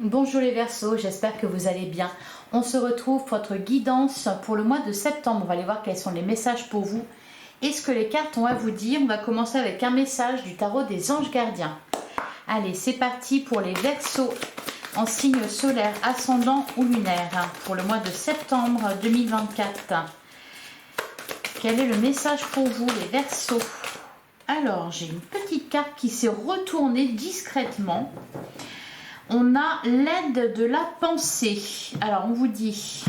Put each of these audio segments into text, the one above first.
Bonjour les Verseaux, j'espère que vous allez bien. On se retrouve pour votre guidance pour le mois de septembre. On va aller voir quels sont les messages pour vous et ce que les cartes ont à vous dire. On va commencer avec un message du tarot des anges gardiens. Allez, c'est parti pour les Verseaux en signe solaire, ascendant ou lunaire pour le mois de septembre 2024. Quel est le message pour vous les Verseaux? Alors, j'ai une petite carte qui s'est retournée discrètement. On a l'aide de la pensée. Alors, on vous dit,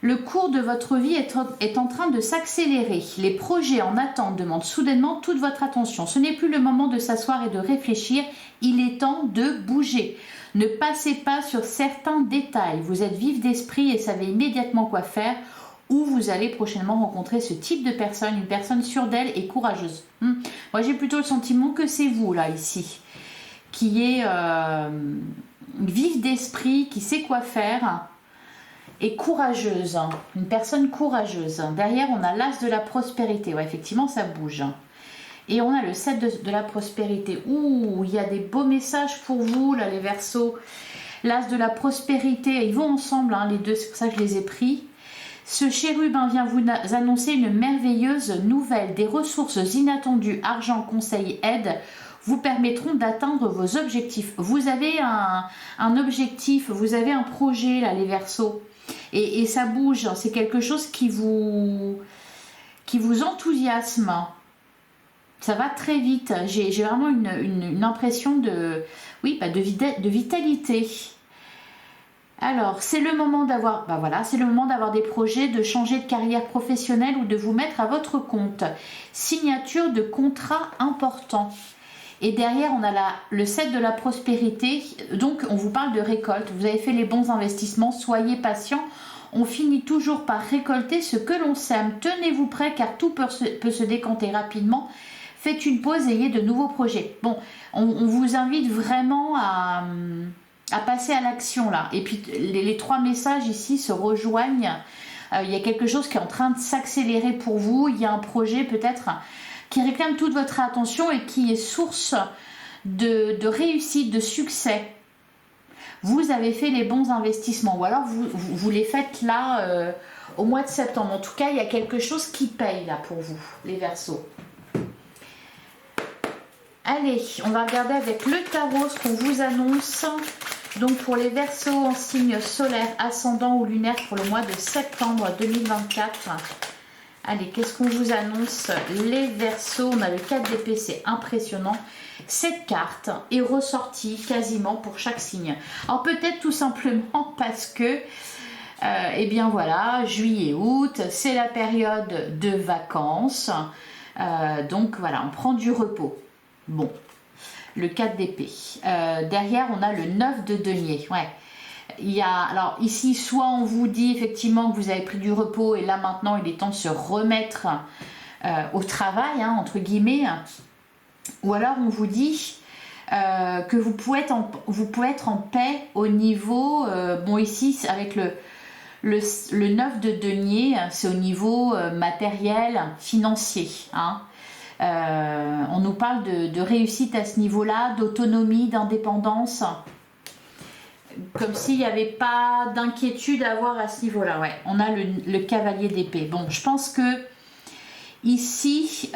le cours de votre vie est en train de s'accélérer. Les projets en attente demandent soudainement toute votre attention. Ce n'est plus le moment de s'asseoir et de réfléchir. Il est temps de bouger. Ne passez pas sur certains détails. Vous êtes vif d'esprit et savez immédiatement quoi faire. Ou vous allez prochainement rencontrer ce type de personne, une personne sûre d'elle et courageuse. Moi, j'ai plutôt le sentiment que c'est vous, là, ici, qui est vive d'esprit, qui sait quoi faire et courageuse, une personne courageuse. Derrière, on a l'as de la prospérité. Ouais, effectivement, ça bouge. Et on a le 7 de la prospérité. Ouh, il y a des beaux messages pour vous, là, les Verseaux. L'as de la prospérité, ils vont ensemble, hein, les deux, c'est pour ça que je les ai pris. Ce chérubin vient vous annoncer une merveilleuse nouvelle. Des ressources inattendues, argent, conseil, aide, vous permettront d'atteindre vos objectifs. Vous avez un objectif, vous avez un projet, là, les Verseaux. Et ça bouge, c'est quelque chose qui vous enthousiasme. Ça va très vite. J'ai vraiment une impression de vitalité. Alors, c'est le moment d'avoir des projets, de changer de carrière professionnelle ou de vous mettre à votre compte. Signature de contrat important. Et derrière, on a le 7 de la prospérité. Donc, on vous parle de récolte. Vous avez fait les bons investissements. Soyez patient. On finit toujours par récolter ce que l'on sème. Tenez-vous prêt car tout peut se décanter rapidement. Faites une pause, ayez de nouveaux projets. Bon, on vous invite vraiment à passer à l'action là. Et puis, les trois messages ici se rejoignent. Il y a quelque chose qui est en train de s'accélérer pour vous. Il y a un projet peut-être qui réclame toute votre attention et qui est source de réussite, de succès. Vous avez fait les bons investissements ou alors vous les faites là au mois de septembre. En tout cas, il y a quelque chose qui paye là pour vous, les Verseaux. Allez, on va regarder avec le tarot ce qu'on vous annonce. Donc pour les Verseaux en signe solaire, ascendant ou lunaire pour le mois de septembre 2024. Allez, qu'est-ce qu'on vous annonce les Verseaux? On a le 4 d'épée, c'est impressionnant. Cette carte est ressortie quasiment pour chaque signe. Alors peut-être tout simplement parce que, eh bien voilà, juillet-août, c'est la période de vacances. Donc voilà, on prend du repos. Bon, le 4 d'épée. Derrière, on a le 9 de denier. Ouais. Alors ici, soit on vous dit effectivement que vous avez pris du repos et là maintenant il est temps de se remettre au travail, hein, entre guillemets, ou alors on vous dit que vous pouvez être en paix au niveau, bon ici avec le 9 de denier, c'est au niveau matériel, financier, hein. On nous parle de réussite à ce niveau-là, d'autonomie, d'indépendance. Comme s'il n'y avait pas d'inquiétude à avoir à ce niveau-là. Ouais, on a le cavalier d'épée. Bon, je pense que ici,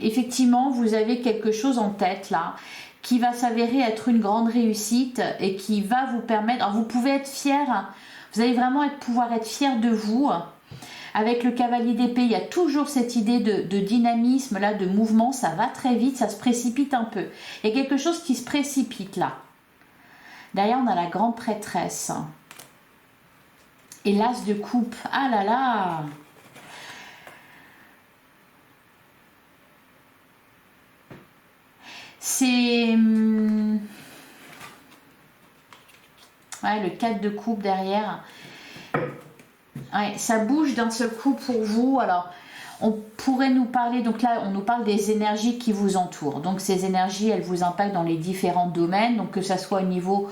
effectivement, vous avez quelque chose en tête là, qui va s'avérer être une grande réussite et qui va vous permettre. Alors, vous pouvez être fier. Vous allez vraiment pouvoir être fier de vous. Avec le cavalier d'épée, il y a toujours cette idée de dynamisme là, de mouvement. Ça va très vite, ça se précipite un peu. Il y a quelque chose qui se précipite là. Derrière, on a la grande prêtresse. Et l'as de coupe. Ah là là! C'est... Ouais, le 4 de coupe derrière. Ouais, ça bouge d'un seul coup pour vous. Alors, on pourrait nous parler, donc là, on nous parle des énergies qui vous entourent. Donc, ces énergies, elles vous impactent dans les différents domaines. Donc, que ça soit au niveau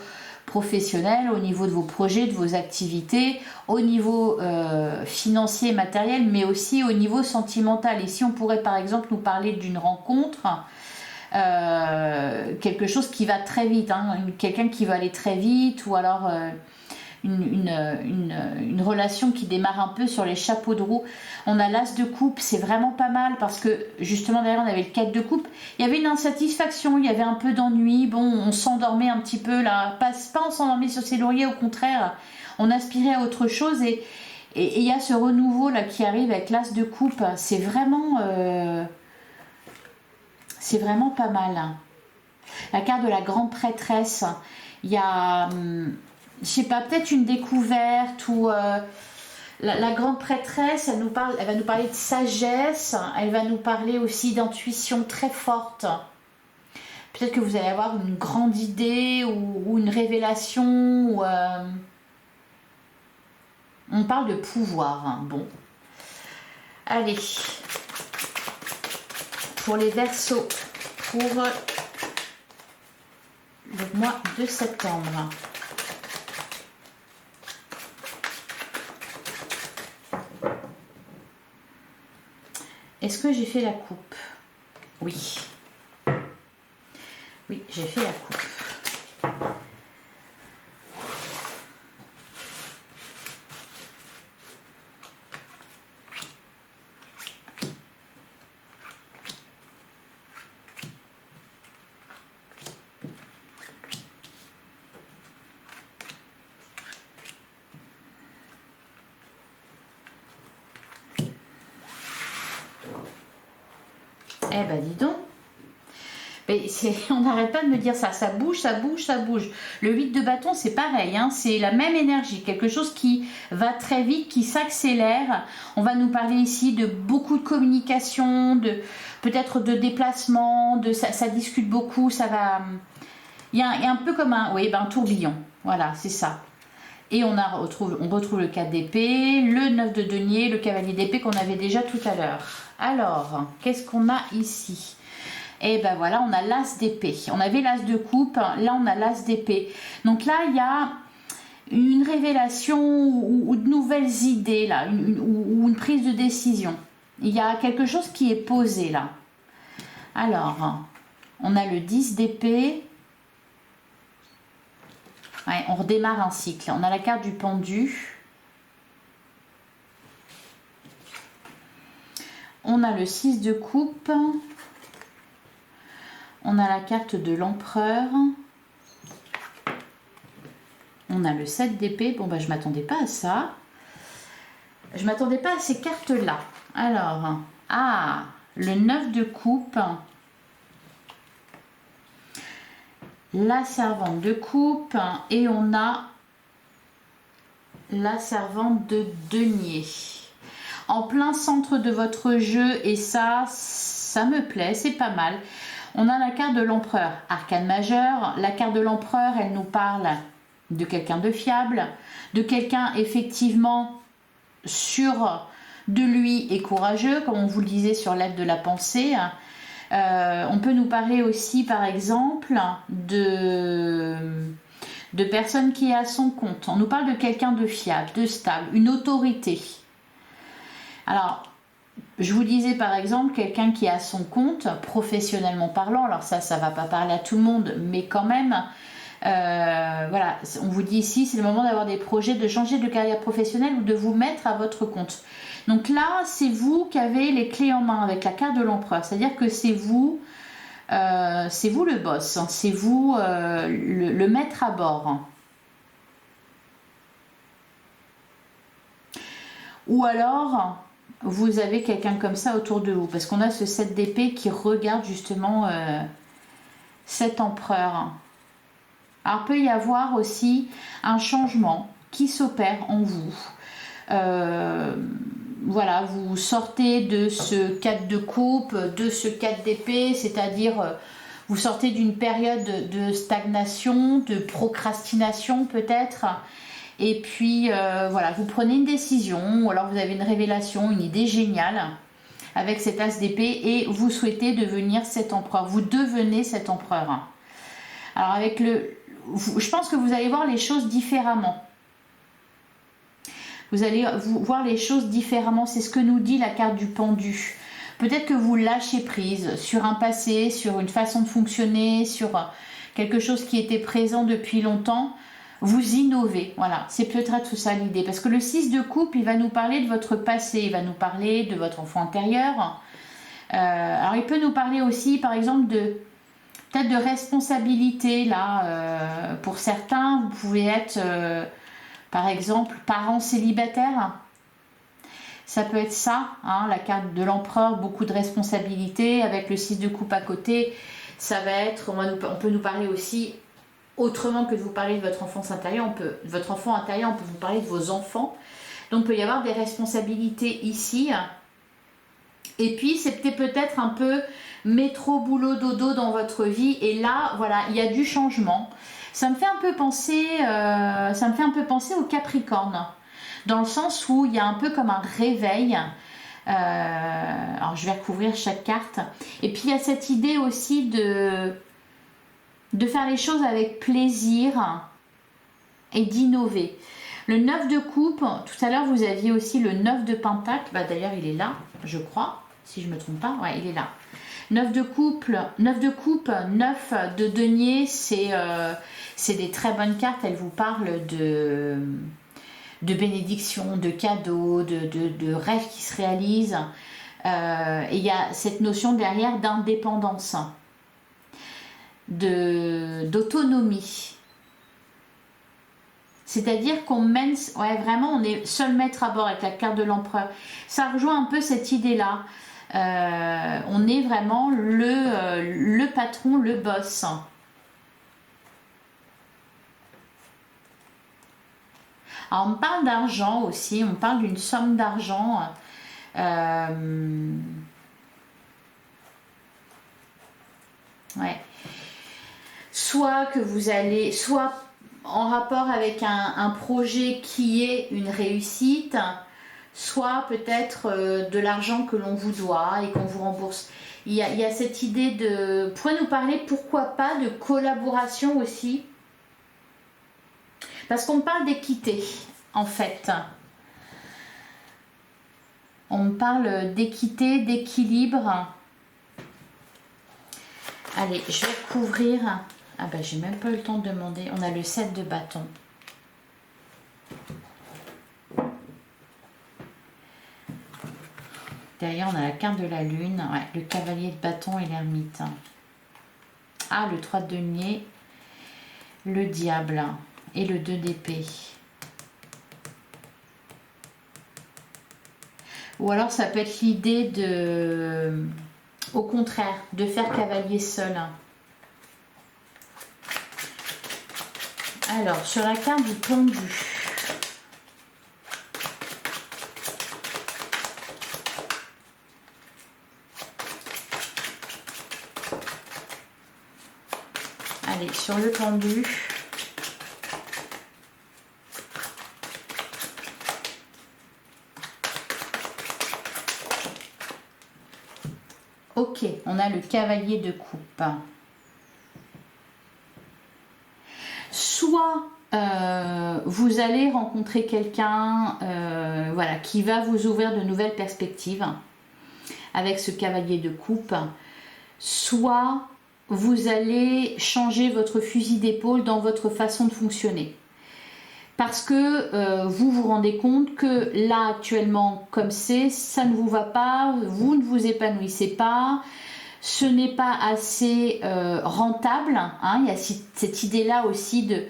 professionnel, au niveau de vos projets, de vos activités, au niveau financier, matériel, mais aussi au niveau sentimental. Ici, on pourrait par exemple nous parler d'une rencontre quelque chose qui va très vite, hein, quelqu'un qui va aller très vite, ou alors une relation qui démarre un peu sur les chapeaux de roue. On a l'as de coupe, c'est vraiment pas mal parce que justement derrière on avait le 4 de coupe, il y avait une insatisfaction, il y avait un peu d'ennui, bon on s'endormait un petit peu là, pas on s'endormait sur ses lauriers, au contraire on aspirait à autre chose, et il y a ce renouveau là qui arrive avec l'as de coupe, c'est vraiment pas mal. La carte de la grande prêtresse, il y a je sais pas, peut-être une découverte, ou la grande prêtresse, elle va nous parler de sagesse, elle va nous parler aussi d'intuition très forte. Peut-être que vous allez avoir une grande idée ou une révélation, ou on parle de pouvoir, hein. Bon, allez, pour les Verseaux, pour le mois de septembre. Est-ce que j'ai fait la coupe? Oui. Oui, j'ai fait la coupe. Eh ben dis donc. Mais on n'arrête pas de me dire ça, ça bouge, ça bouge, ça bouge. Le 8 de bâton, c'est pareil, hein, c'est la même énergie, quelque chose qui va très vite, qui s'accélère. On va nous parler ici de beaucoup de communication, peut-être de déplacement, ça discute beaucoup, ça va... Il y a un peu comme un tourbillon, voilà, c'est ça. Et on retrouve le 4 d'épée, le 9 de denier, le cavalier d'épée qu'on avait déjà tout à l'heure. Alors, qu'est-ce qu'on a ici? Et ben voilà, on a l'as d'épée. On avait l'as de coupe, là on a l'as d'épée. Donc là, il y a une révélation ou de nouvelles idées, là, ou une prise de décision. Il y a quelque chose qui est posé là. Alors, on a le 10 d'épée. Ouais, on redémarre un cycle. On a la carte du pendu. On a le 6 de coupe. On a la carte de l'empereur. On a le 7 d'épée. Bon, bah, je ne m'attendais pas à ça. Je ne m'attendais pas à ces cartes-là. Alors, le 9 de coupe. La servante de coupe. Et on a la servante de denier. En plein centre de votre jeu. Et ça me plaît. C'est pas mal. On a la carte de l'empereur, arcane majeur. La carte de l'empereur, elle nous parle de quelqu'un de fiable, de quelqu'un effectivement sûr de lui et courageux, comme on vous le disait sur l'aide de la pensée. On peut nous parler aussi, par exemple, de personnes qui est à son compte. On nous parle de quelqu'un de fiable, de stable, une autorité. Alors, je vous disais par exemple quelqu'un qui est à son compte, professionnellement parlant, alors ça ne va pas parler à tout le monde, mais quand même, voilà, on vous dit ici, c'est le moment d'avoir des projets, de changer de carrière professionnelle ou de vous mettre à votre compte. Donc là, c'est vous qui avez les clés en main avec la carte de l'empereur, c'est-à-dire que c'est vous le boss, hein, c'est vous le maître à bord. Ou alors... vous avez quelqu'un comme ça autour de vous, parce qu'on a ce 7 d'épée qui regarde justement cet empereur. Alors, peut y avoir aussi un changement qui s'opère en vous. Voilà, vous sortez de ce 4 de coupe, de ce 4 d'épée, c'est-à-dire vous sortez d'une période de stagnation, de procrastination peut-être. Et puis, voilà, vous prenez une décision, ou alors vous avez une révélation, une idée géniale avec cet as d'épée et vous souhaitez devenir cet empereur. Vous devenez cet empereur. Alors, je pense que vous allez voir les choses différemment. Vous allez voir les choses différemment. C'est ce que nous dit la carte du pendu. Peut-être que vous lâchez prise sur un passé, sur une façon de fonctionner, sur quelque chose qui était présent depuis longtemps. Vous innovez, voilà, c'est peut-être tout ça l'idée. Parce que le 6 de coupe, il va nous parler de votre passé, il va nous parler de votre enfant intérieur. Alors il peut nous parler aussi, par exemple, peut-être de responsabilité, là. Pour certains, vous pouvez être, par exemple, parents célibataires. Ça peut être ça, hein, la carte de l'empereur, beaucoup de responsabilités, avec le 6 de coupe à côté. Ça va être, on peut nous parler aussi, autrement que de vous parler de votre enfance intérieure, on peut vous parler de vos enfants. Donc il peut y avoir des responsabilités ici. Et puis c'était peut-être un peu métro, boulot, dodo dans votre vie. Et là, voilà, il y a du changement. Ça me fait un peu penser au Capricorne. Dans le sens où il y a un peu comme un réveil. Alors je vais recouvrir chaque carte. Et puis il y a cette idée aussi de faire les choses avec plaisir et d'innover. Le 9 de coupe, tout à l'heure vous aviez aussi le 9 de pentacle. Bah, d'ailleurs il est là, je crois, si je ne me trompe pas. Ouais, il est là. 9 de coupe, 9 de denier, c'est des très bonnes cartes. Elles vous parlent de bénédictions, de cadeaux, de rêves qui se réalisent. Et il y a cette notion derrière d'indépendance, d'autonomie. C'est-à-dire qu'on mène, ouais, vraiment, on est seul maître à bord avec la carte de l'empereur. Ça rejoint un peu cette idée-là. On est vraiment le patron, le boss. Alors, on parle d'argent aussi, on parle d'une somme d'argent. Ouais. Soit que vous allez, soit en rapport avec un projet qui est une réussite, soit peut-être de l'argent que l'on vous doit et qu'on vous rembourse. Il y a cette idée de... Vous pouvez nous parler, pourquoi pas, de collaboration aussi. Parce qu'on parle d'équité, en fait. On parle d'équité, d'équilibre. Allez, je vais couvrir. Ah ben, j'ai même pas eu le temps de demander. On a le 7 de bâton. Derrière, on a la carte de la lune. Ouais, le cavalier de bâton et l'ermite. Ah, le 3 de denier. Le diable. Et le 2 d'épée. Ou alors, ça peut être l'idée de... Au contraire, de faire cavalier seul. Alors, sur la carte du pendu. Allez, sur le pendu. Ok, on a le cavalier de coupe. Soit vous allez rencontrer quelqu'un voilà, qui va vous ouvrir de nouvelles perspectives avec ce cavalier de coupe. Soit vous allez changer votre fusil d'épaule dans votre façon de fonctionner. Parce que vous vous rendez compte que là actuellement comme c'est, ça ne vous va pas, vous ne vous épanouissez pas, ce n'est pas assez rentable, hein. Il y a cette idée là aussi de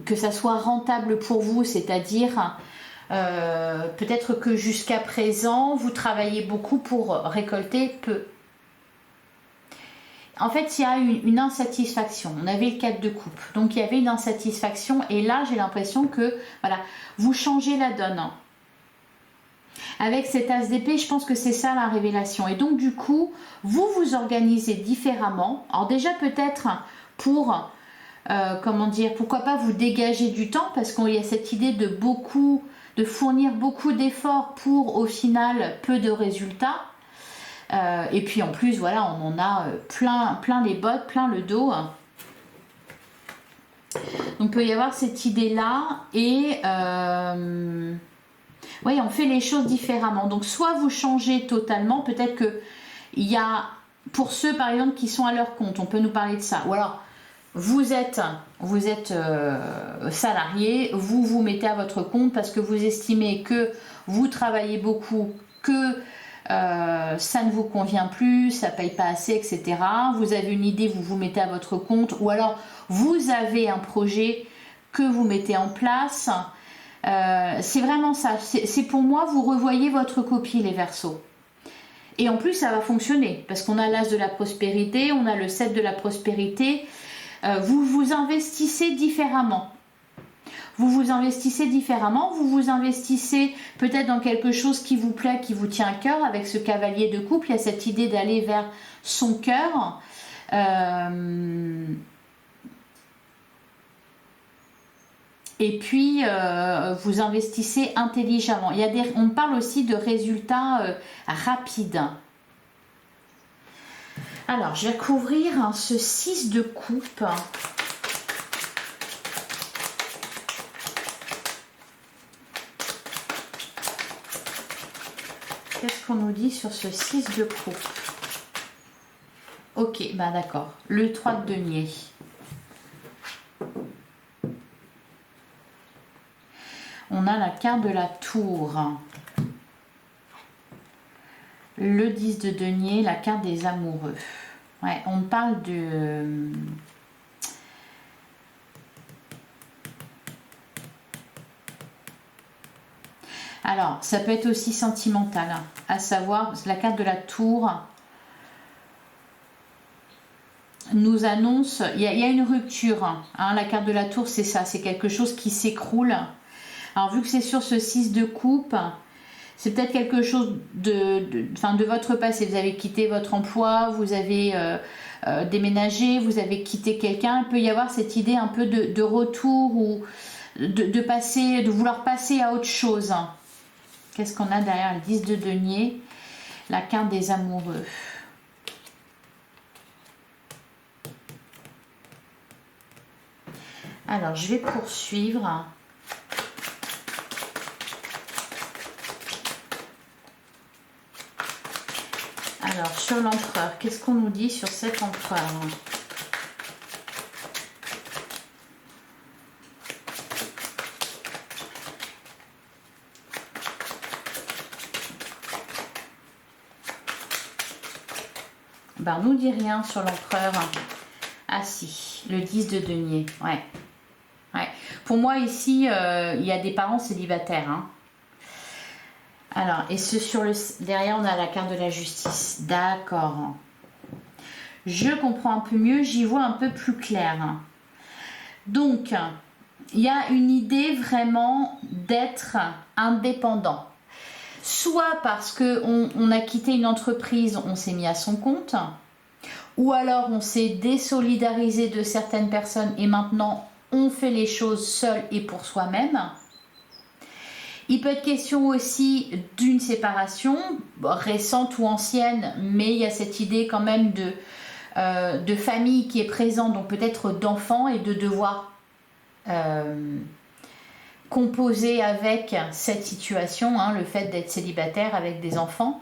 que ça soit rentable pour vous, c'est-à-dire peut-être que jusqu'à présent vous travaillez beaucoup pour récolter peu. En fait, il y a une insatisfaction. On avait le 4 de coupe, donc il y avait une insatisfaction. Et là, j'ai l'impression que voilà, vous changez la donne. Avec cet as d'épée, je pense que c'est ça la révélation. Et donc, du coup, vous vous organisez différemment. Alors déjà, peut-être pour, comment dire, pourquoi pas vous dégager du temps, parce qu'il y a cette idée de fournir beaucoup d'efforts pour, au final, peu de résultats. Et puis en plus, voilà, on en a plein les bottes, plein le dos. Donc il peut y avoir cette idée-là. Et Oui, on fait les choses différemment. Donc, soit vous changez totalement, peut-être que il y a, pour ceux par exemple qui sont à leur compte, on peut nous parler de ça. Ou alors, vous êtes salarié, vous vous mettez à votre compte parce que vous estimez que vous travaillez beaucoup, que ça ne vous convient plus, ça paye pas assez, etc. Vous avez une idée, vous vous mettez à votre compte, ou alors vous avez un projet que vous mettez en place. C'est vraiment ça. C'est pour moi, vous revoyez votre copie, les Verseaux. Et en plus, ça va fonctionner parce qu'on a l'as de la prospérité, on a le 7 de la prospérité. Vous vous investissez différemment. Vous vous investissez différemment, vous vous investissez peut-être dans quelque chose qui vous plaît, qui vous tient à cœur. Avec ce cavalier de couple, il y a cette idée d'aller vers son cœur. Et puis, vous investissez intelligemment. On parle aussi de résultats rapides. Alors, je vais couvrir ce 6 de coupe. Qu'est-ce qu'on nous dit sur ce 6 de coupe? Ok, bah d'accord. Le 3 de denier. On a la carte de la tour. Le 10 de denier, la carte des amoureux. Ouais, on parle de... Alors, ça peut être aussi sentimental, hein, à savoir, la carte de la tour nous annonce, il y a une rupture, hein, la carte de la tour c'est ça, c'est quelque chose qui s'écroule. Alors vu que c'est sur ce 6 de coupe, c'est peut-être quelque chose de votre passé, vous avez quitté votre emploi, vous avez déménagé, vous avez quitté quelqu'un, il peut y avoir cette idée un peu de retour ou de vouloir passer à autre chose. Qu'est-ce qu'on a derrière le 10 de denier? La carte des amoureux. Alors, je vais poursuivre. Alors, sur l'empereur, qu'est-ce qu'on nous dit sur cet empereur? Ben, on nous dit rien sur l'empereur. Ah si, le 10 de denier, ouais. Ouais. Pour moi ici, il y a des parents célibataires. Hein. Alors, et derrière, on a la carte de la justice. D'accord. Je comprends un peu mieux, j'y vois un peu plus clair. Donc, il y a une idée vraiment d'être indépendant. Soit parce qu'on a quitté une entreprise, on s'est mis à son compte, ou alors on s'est désolidarisé de certaines personnes et maintenant on fait les choses seul et pour soi-même. Il peut être question aussi d'une séparation, récente ou ancienne, mais il y a cette idée quand même de famille qui est présente, donc peut-être d'enfants et de devoir composer avec cette situation, hein, le fait d'être célibataire avec des enfants.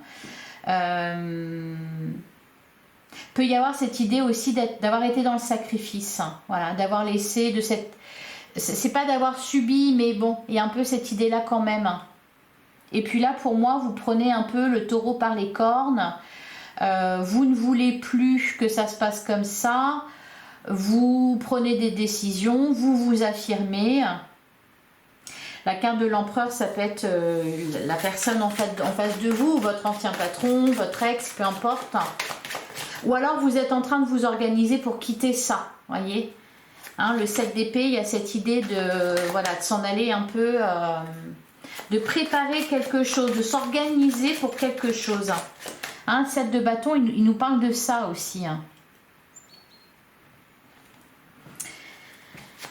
Peut y avoir cette idée aussi d'avoir été dans le sacrifice, hein, voilà, d'avoir laissé de cette... C'est pas d'avoir subi, mais bon, il y a un peu cette idée-là quand même. Et puis là, pour moi, vous prenez un peu le taureau par les cornes. Vous ne voulez plus que ça se passe comme ça. Vous prenez des décisions, vous vous affirmez. La carte de l'empereur, ça peut être la personne en face de vous, votre ancien patron, votre ex, peu importe. Ou alors vous êtes en train de vous organiser pour quitter ça, voyez. Hein, le 7 d'épée, il y a cette idée de s'en aller un peu, de préparer quelque chose, de s'organiser pour quelque chose. Hein, le 7 de bâton, il nous parle de ça aussi. Hein.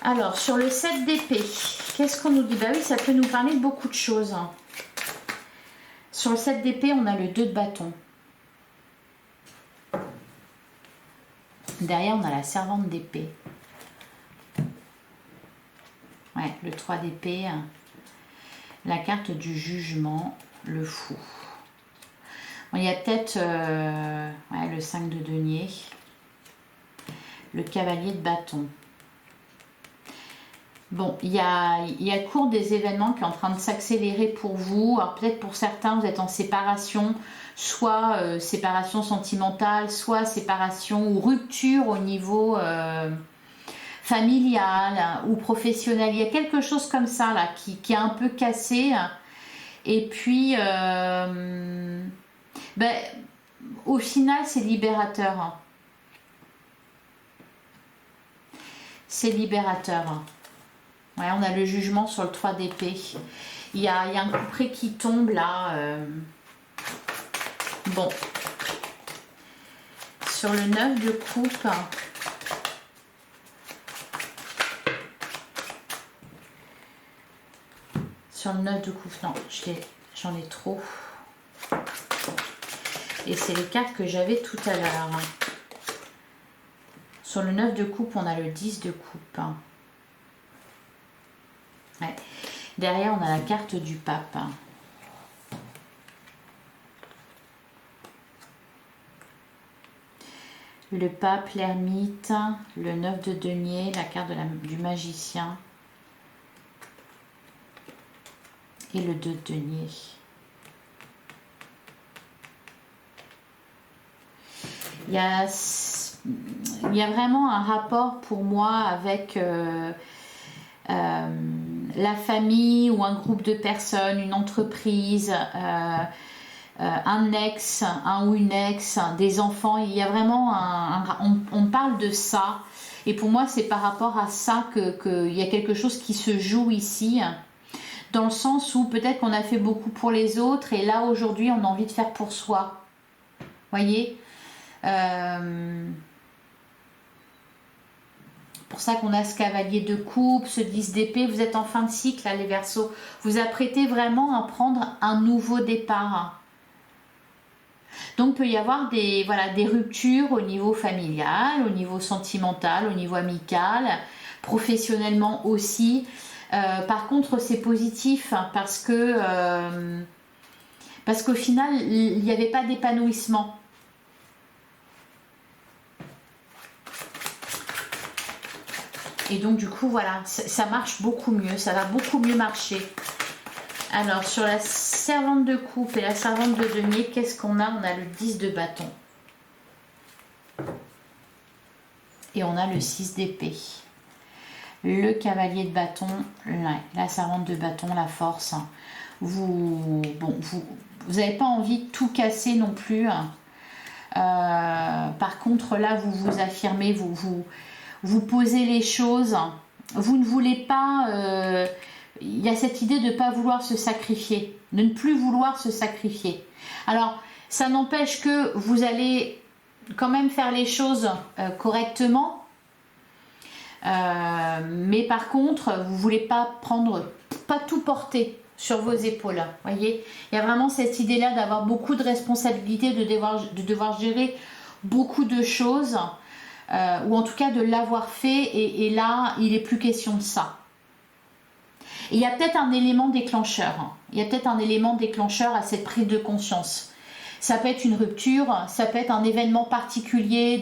Alors, sur le 7 d'épée, qu'est-ce qu'on nous dit? Bah oui, ça peut nous parler de beaucoup de choses. Sur le 7 d'épée, on a le 2 de bâton. Derrière, on a la servante d'épée. Ouais, le 3 d'épée. La carte du jugement, le fou. Bon, il y a peut-être ouais, le 5 de denier. Le cavalier de bâton. Bon, il y a cours des événements qui est en train de s'accélérer pour vous. Alors peut-être pour certains, vous êtes en séparation, soit séparation sentimentale, soit séparation ou rupture au niveau familial ou professionnel. Il y a quelque chose comme ça là qui est un peu cassé. Et puis, ben, au final, c'est libérateur. C'est libérateur. Ouais, on a le jugement sur le 3 d'épée. Il y a un couperet qui tombe là. Bon. Sur le 9 de coupe. Sur le 9 de coupe, non, j'en ai trop. Et c'est les cartes que j'avais tout à l'heure. Sur le 9 de coupe, on a le 10 de coupe. Ouais. Derrière, on a la carte du pape. Le pape, l'ermite, le 9 de denier, la carte du magicien et le 2 de denier. Il y a vraiment un rapport pour moi avec la famille ou un groupe de personnes, une entreprise, un ex, un ou une ex, des enfants. Il y a vraiment on parle de ça. Et pour moi, c'est par rapport à ça qu'il y a quelque chose qui se joue ici. Dans le sens où peut-être qu'on a fait beaucoup pour les autres et là, aujourd'hui, on a envie de faire pour soi. Voyez, pour ça qu'on a ce cavalier de coupe, ce 10 d'épée. Vous êtes en fin de cycle, là, les Verseaux. Vous apprêtez vraiment à prendre un nouveau départ. Donc, il peut y avoir des ruptures au niveau familial, au niveau sentimental, au niveau amical, professionnellement aussi. Par contre, c'est positif parce qu'au final, il n'y avait pas d'épanouissement. Et donc, du coup, voilà, ça marche beaucoup mieux. Ça va beaucoup mieux marcher. Alors, sur la servante de coupe et la servante de denier, qu'est-ce qu'on a? On a le 10 de bâton. Et on a le 6 d'épée. Le cavalier de bâton, la servante de bâton, la force. Vous n'avez pas envie de tout casser non plus. Par contre, là, vous vous affirmez, vous posez les choses. Vous ne voulez pas... il y a cette idée de ne pas vouloir se sacrifier, de ne plus vouloir se sacrifier. Alors, ça n'empêche que vous allez quand même faire les choses correctement. Mais par contre, vous ne voulez pas tout porter sur vos épaules. Voyez, il y a vraiment cette idée-là d'avoir beaucoup de responsabilités, de devoir gérer beaucoup de choses, ou en tout cas de l'avoir fait, et là, il n'est plus question de ça. Et il y a peut-être un élément déclencheur. Il y a peut-être un élément déclencheur à cette prise de conscience. Ça peut être une rupture, ça peut être un événement particulier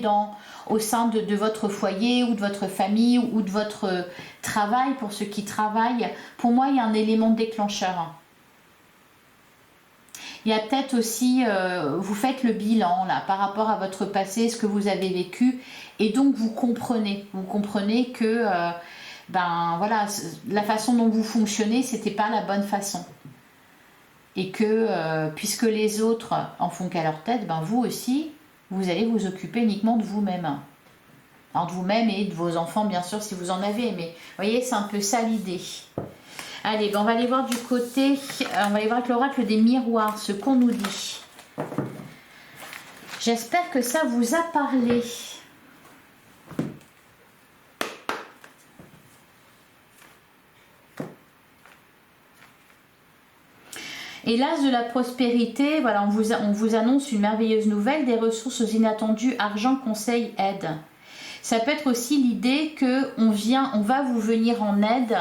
au sein de votre foyer ou de votre famille ou de votre travail, pour ceux qui travaillent. Pour moi, il y a un élément déclencheur. Il y a peut-être aussi, vous faites le bilan là, par rapport à votre passé, ce que vous avez vécu, et donc vous comprenez que voilà, la façon dont vous fonctionnez, c'était pas la bonne façon. Et que puisque les autres en font qu'à leur tête, vous aussi, vous allez vous occuper uniquement de vous-même. Alors de vous-même et de vos enfants, bien sûr, si vous en avez. Mais vous voyez, c'est un peu ça l'idée. Allez, on va aller voir du côté, on va aller voir avec l'oracle des miroirs, ce qu'on nous dit. J'espère que ça vous a parlé. Et l'as de la prospérité, voilà, on vous annonce une merveilleuse nouvelle, des ressources inattendues, argent, conseil, aide. Ça peut être aussi l'idée que on va vous venir en aide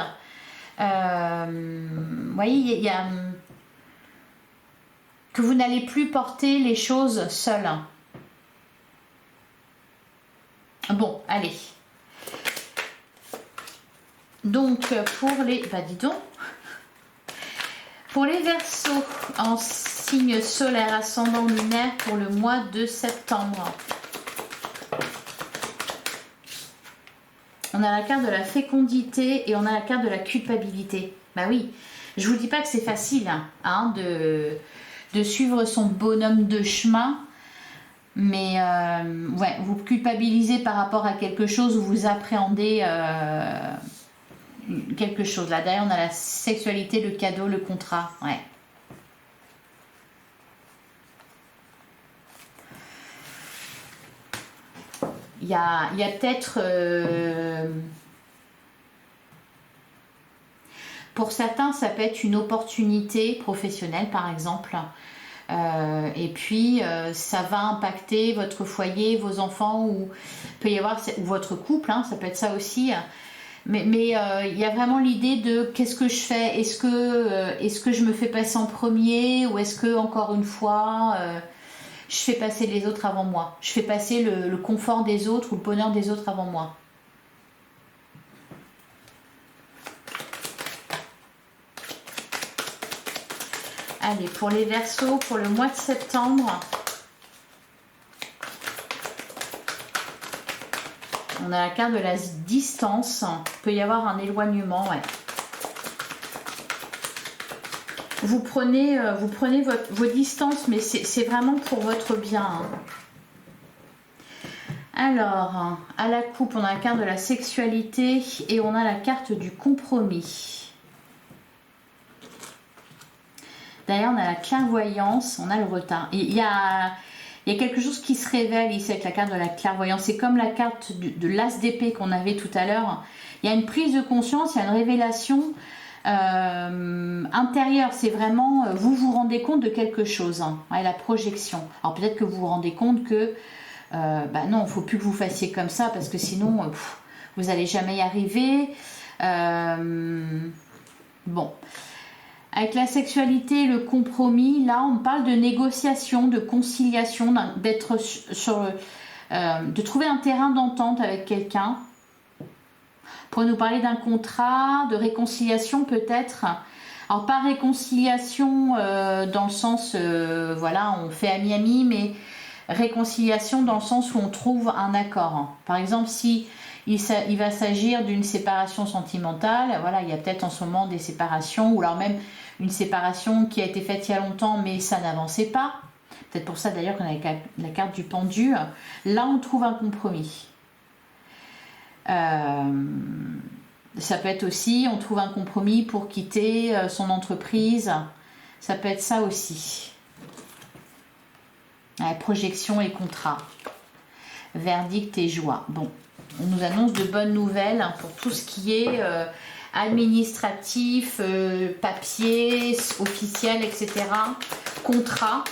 Vous voyez, il y a que vous n'allez plus porter les choses seul. Bon, allez. Donc, pour les... Bah, dis donc. Pour les Verseaux en signe solaire, ascendant, lunaire pour le mois de septembre. On a la carte de la fécondité et on a la carte de la culpabilité. Bah oui, je vous dis pas que c'est facile hein, de suivre son bonhomme de chemin. Mais ouais, vous culpabilisez par rapport à quelque chose, vous appréhendez quelque chose. Là, derrière, on a la sexualité, le cadeau, le contrat. Ouais. Il y a peut-être... pour certains, ça peut être une opportunité professionnelle, par exemple. Et puis, ça va impacter votre foyer, vos enfants, ou peut y avoir ou votre couple, hein, ça peut être ça aussi. Mais il y a vraiment l'idée de qu'est-ce que je fais? Est-ce que je me fais passer en premier, ou est-ce que, encore une fois, je fais passer les autres avant moi? Je fais passer le confort des autres ou le bonheur des autres avant moi? Allez, pour les Verseaux, pour le mois de septembre, on a la carte de la distance. Il peut y avoir un éloignement, ouais. Vous prenez vos distances, mais c'est vraiment pour votre bien. Hein. Alors, à la coupe, on a la carte de la sexualité et on a la carte du compromis. D'ailleurs, on a la clairvoyance, on a le retard. Il y a quelque chose qui se révèle ici avec la carte de la clairvoyance. C'est comme la carte de l'as d'épée qu'on avait tout à l'heure. Il y a une prise de conscience, il y a une révélation intérieure. C'est vraiment, vous vous rendez compte de quelque chose. Hein, et la projection. Alors peut-être que vous vous rendez compte que, bah non, il ne faut plus que vous fassiez comme ça parce que sinon, vous n'allez jamais y arriver. Bon. Avec la sexualité et le compromis, là, on parle de négociation, de conciliation, d'être de trouver un terrain d'entente avec quelqu'un. Pour nous parler d'un contrat, de réconciliation peut-être. Alors, pas réconciliation dans le sens, voilà, on fait ami-ami, mais réconciliation dans le sens où on trouve un accord. Par exemple, si il va s'agir d'une séparation sentimentale, voilà, il y a peut-être en ce moment des séparations, ou alors même une séparation qui a été faite il y a longtemps, mais ça n'avançait pas. Peut-être pour ça d'ailleurs qu'on a la carte du pendu. Là, on trouve un compromis. Ça peut être aussi, on trouve un compromis pour quitter son entreprise. Ça peut être ça aussi. Projection et contrat. Verdict et joie. Bon, on nous annonce de bonnes nouvelles pour tout ce qui est administratif, papier, officiel, etc. Contrat.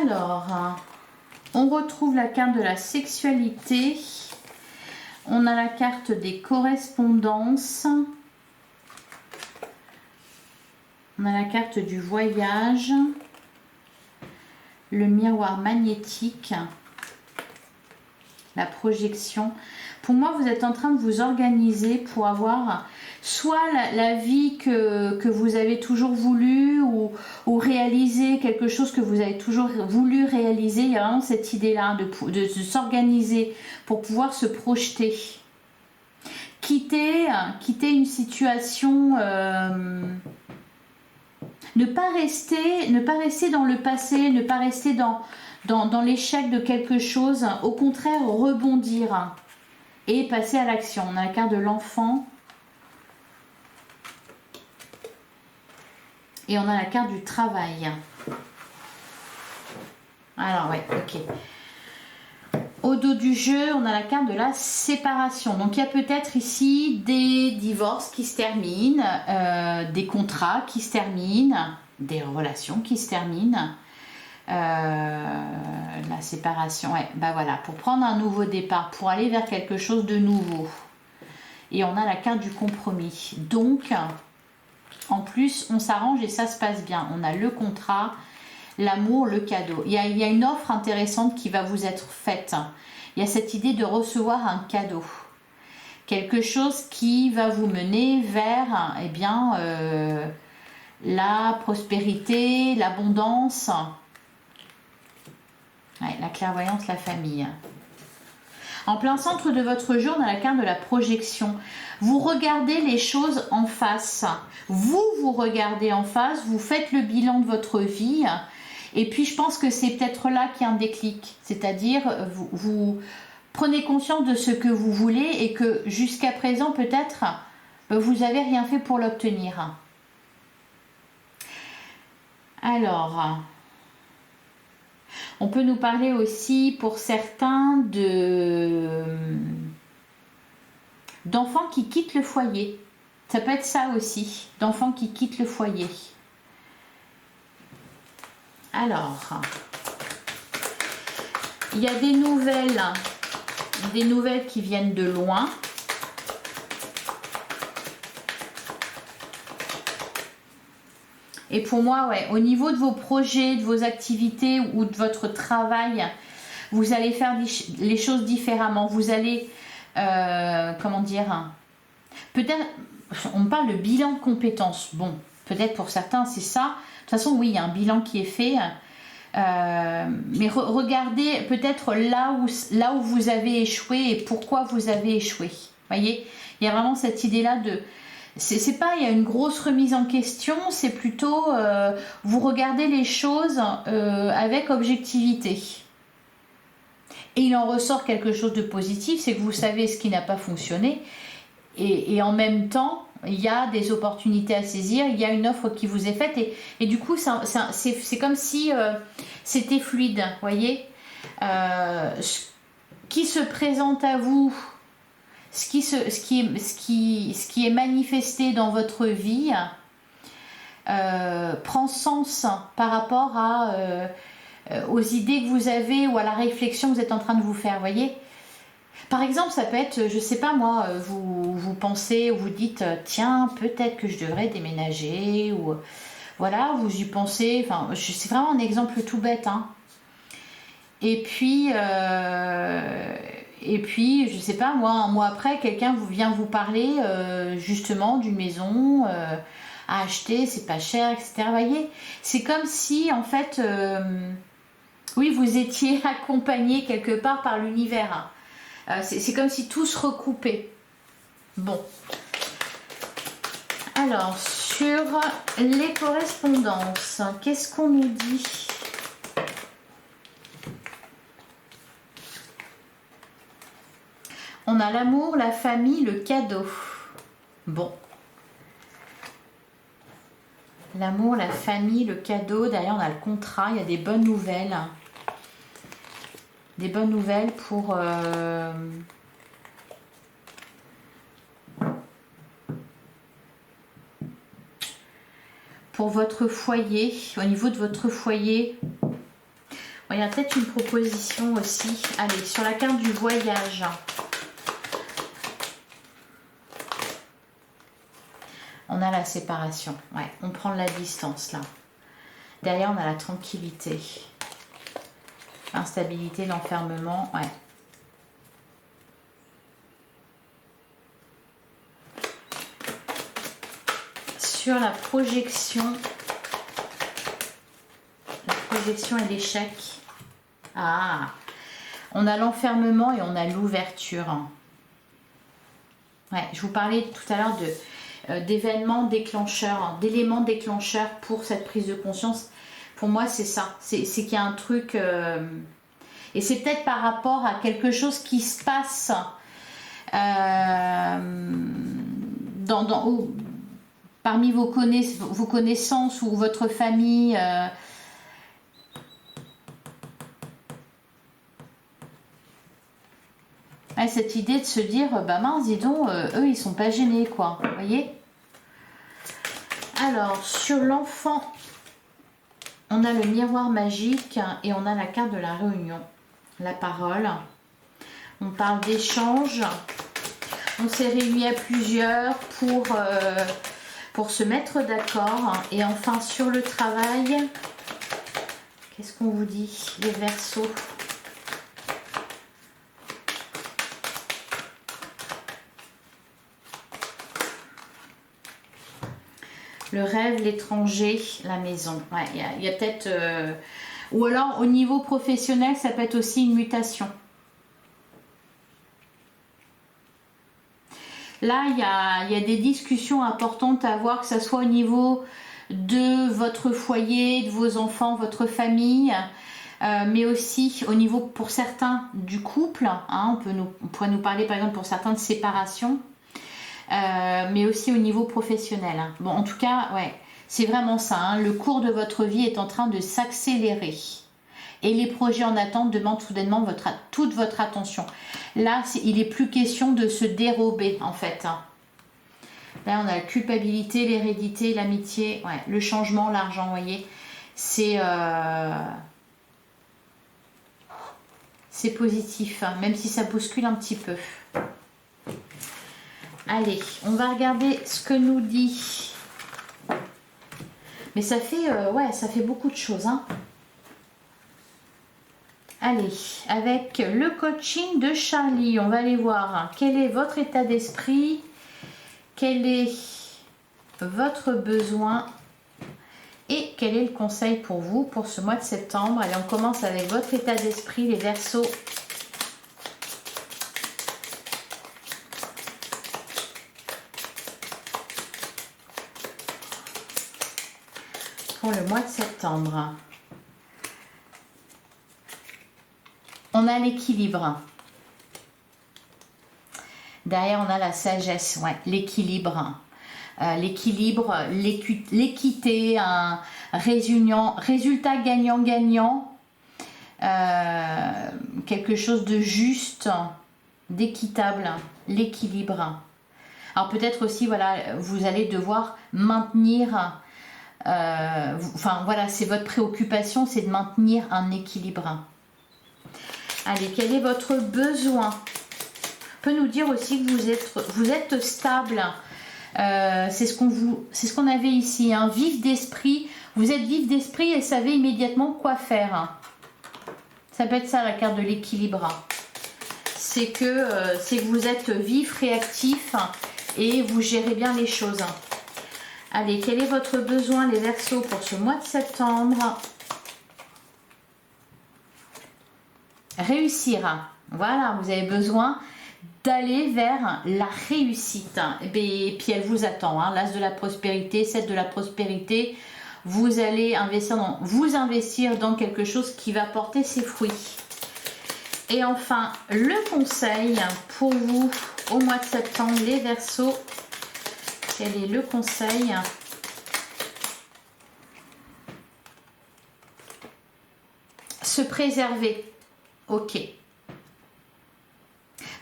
Alors, on retrouve la carte de la sexualité. On a la carte des correspondances. On a la carte du voyage. Le miroir magnétique. La projection. Pour moi, vous êtes en train de vous organiser pour avoir soit la vie que vous avez toujours voulu, ou réaliser quelque chose que vous avez toujours voulu réaliser. Il y a vraiment cette idée-là de s'organiser pour pouvoir se projeter. Quitter une situation, ne pas rester dans le passé, ne pas rester dans l'échec de quelque chose, au contraire rebondir et passer à l'action. On a la carte de l'enfant et on a la carte du travail. Alors ouais, ok. Au dos du jeu, on a la carte de la séparation. Donc, il y a peut-être ici des divorces qui se terminent, des contrats qui se terminent, des relations qui se terminent. La séparation, ouais, bah voilà, pour prendre un nouveau départ, pour aller vers quelque chose de nouveau. Et on a la carte du compromis. Donc, en plus, on s'arrange et ça se passe bien. On a le contrat, l'amour, le cadeau. Il y a une offre intéressante qui va vous être faite. Il y a cette idée de recevoir un cadeau. Quelque chose qui va vous mener vers, eh bien, la prospérité, l'abondance. Ouais, la clairvoyance, la famille. En plein centre de votre jeu, on a la carte de la projection. Vous regardez les choses en face. Vous regardez en face, vous faites le bilan de votre vie. Et puis, je pense que c'est peut-être là qu'il y a un déclic. C'est-à-dire, vous prenez conscience de ce que vous voulez et que jusqu'à présent, peut-être, vous n'avez rien fait pour l'obtenir. Alors, on peut nous parler aussi, pour certains, d'enfants qui quittent le foyer. Ça peut être ça aussi, d'enfants qui quittent le foyer. Alors, il y a des nouvelles qui viennent de loin. Et pour moi, ouais, au niveau de vos projets, de vos activités ou de votre travail, vous allez faire les choses différemment. Vous allez, comment dire, peut-être, on parle de bilan de compétences. Bon, peut-être pour certains, c'est ça. De toute façon, oui, il y a un bilan qui est fait. Mais regardez peut-être là où vous avez échoué et pourquoi vous avez échoué. Vous voyez, il y a vraiment cette idée-là de... C'est pas il y a une grosse remise en question, c'est plutôt vous regardez les choses avec objectivité. Et il en ressort quelque chose de positif, c'est que vous savez ce qui n'a pas fonctionné et en même temps, il y a des opportunités à saisir, il y a une offre qui vous est faite et du coup, c'est comme si c'était fluide, vous voyez. Ce qui se présente à vous, ce qui est manifesté dans votre vie prend sens par rapport aux idées que vous avez ou à la réflexion que vous êtes en train de vous faire, voyez. Par exemple, ça peut être, je sais pas moi, vous pensez, vous dites, tiens, peut-être que je devrais déménager, ou voilà, vous y pensez, enfin, c'est vraiment un exemple tout bête, hein. Et puis, je sais pas, moi, un mois après, quelqu'un vient vous parler justement d'une maison à acheter, c'est pas cher, etc. Vous voyez, c'est comme si, en fait, oui, vous étiez accompagné quelque part par l'univers. C'est comme si tout se recoupait. Bon. Alors, sur les correspondances, qu'est-ce qu'on nous dit ? On a l'amour, la famille, le cadeau. Bon. L'amour, la famille, le cadeau. Derrière, on a le contrat. Il y a des bonnes nouvelles. Des bonnes nouvelles pour votre foyer. Au niveau de votre foyer, il y a peut-être une proposition aussi. Allez, sur la carte du voyage. On a la séparation. Ouais, on prend de la distance là. Derrière, on a la tranquillité. L'instabilité, l'enfermement, ouais. Sur la projection et l'échec. Ah, on a l'enfermement et on a l'ouverture. Ouais, je vous parlais tout à l'heure d'événements déclencheurs, d'éléments déclencheurs pour cette prise de conscience. Pour moi, c'est ça. C'est qu'il y a un truc... et c'est peut-être par rapport à quelque chose qui se passe parmi vos connaissances ou votre famille. Ouais, cette idée de se dire, bah mince, dis donc, eux, ils sont pas gênés, quoi. Vous voyez? Alors, sur l'enfant, on a le miroir magique et on a la carte de la réunion, la parole. On parle d'échange. On s'est réunis à plusieurs pour se mettre d'accord. Et enfin, sur le travail, qu'est-ce qu'on vous dit, les Verseaux? Le rêve, l'étranger, la maison. Ouais, il y a peut-être... ou alors, au niveau professionnel, ça peut être aussi une mutation. Là, il y a des discussions importantes à avoir, que ce soit au niveau de votre foyer, de vos enfants, votre famille, mais aussi au niveau, pour certains, du couple. Hein, on pourrait nous parler, par exemple, pour certains, de séparation. Mais aussi au niveau professionnel. Hein. Bon, en tout cas, ouais, c'est vraiment ça. Hein. Le cours de votre vie est en train de s'accélérer. Et les projets en attente demandent soudainement toute votre attention. Là, il n'est plus question de se dérober, en fait. Hein. Là, on a la culpabilité, l'hérédité, l'amitié, ouais, le changement, l'argent, vous voyez. C'est positif, hein, même si ça bouscule un petit peu. Allez, on va regarder ce que nous dit. Mais ça fait, ouais, ça fait beaucoup de choses. Hein. Allez, avec le coaching de Charlie, on va aller voir quel est votre état d'esprit, quel est votre besoin et quel est le conseil pour vous pour ce mois de septembre. Allez, on commence avec votre état d'esprit, les Verseaux. Pour le mois de septembre. On a l'équilibre. Derrière, on a la sagesse, ouais, l'équilibre. L'équilibre, l'équité, un résultat gagnant-gagnant. Quelque chose de juste, d'équitable, l'équilibre. Alors peut-être aussi, voilà, vous allez devoir maintenir... enfin voilà, c'est votre préoccupation, c'est de maintenir un équilibre. Allez, quel est votre besoin? On peut nous dire aussi que vous êtes stable. C'est ce qu'on avait ici, hein, vif d'esprit. Vous êtes vif d'esprit et savez immédiatement quoi faire. Ça peut être ça la carte de l'équilibre. C'est que vous êtes vif, réactif et vous gérez bien les choses. Allez, quel est votre besoin, les Verseaux, pour ce mois de septembre? Réussir. Voilà, vous avez besoin d'aller vers la réussite. Et puis elle vous attend. Hein. L'as de la prospérité, 7 de la prospérité. Vous allez investir dans quelque chose qui va porter ses fruits. Et enfin, le conseil pour vous au mois de septembre, les Verseaux. Quel est le conseil? Se préserver. Ok.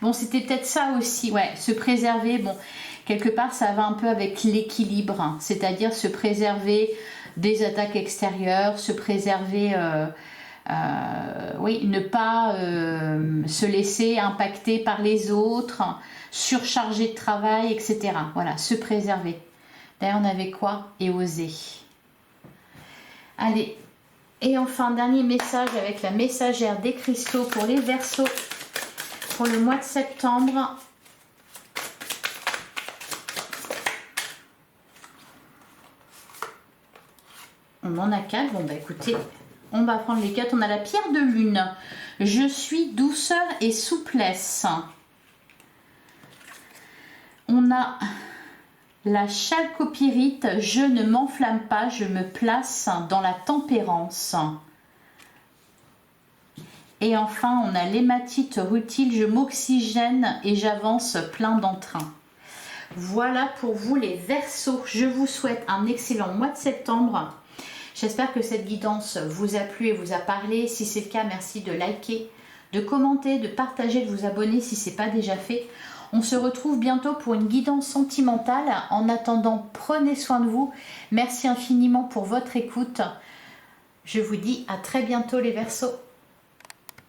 Bon, c'était peut-être ça aussi, ouais, se préserver. Bon, quelque part, ça va un peu avec l'équilibre, hein, c'est-à-dire se préserver des attaques extérieures, se préserver, oui, ne pas se laisser impacter par les autres, surcharger de travail, etc. Voilà, se préserver. D'ailleurs, on avait quoi? Et oser. Allez, et enfin, dernier message avec la messagère des cristaux pour les Verseaux pour le mois de septembre. On en a 4. Bon, bah écoutez, on va prendre les 4. On a la pierre de lune. Je suis douceur et souplesse. On a la chalcopyrite. Je ne m'enflamme pas, je me place dans la tempérance. Et enfin, on a l'hématite rutile. Je m'oxygène et j'avance plein d'entrain. Voilà pour vous les Verseaux. Je vous souhaite un excellent mois de septembre. J'espère que cette guidance vous a plu et vous a parlé. Si c'est le cas, merci de liker, de commenter, de partager, de vous abonner si ce n'est pas déjà fait. On se retrouve bientôt pour une guidance sentimentale. En attendant, prenez soin de vous. Merci infiniment pour votre écoute. Je vous dis à très bientôt les Verseaux.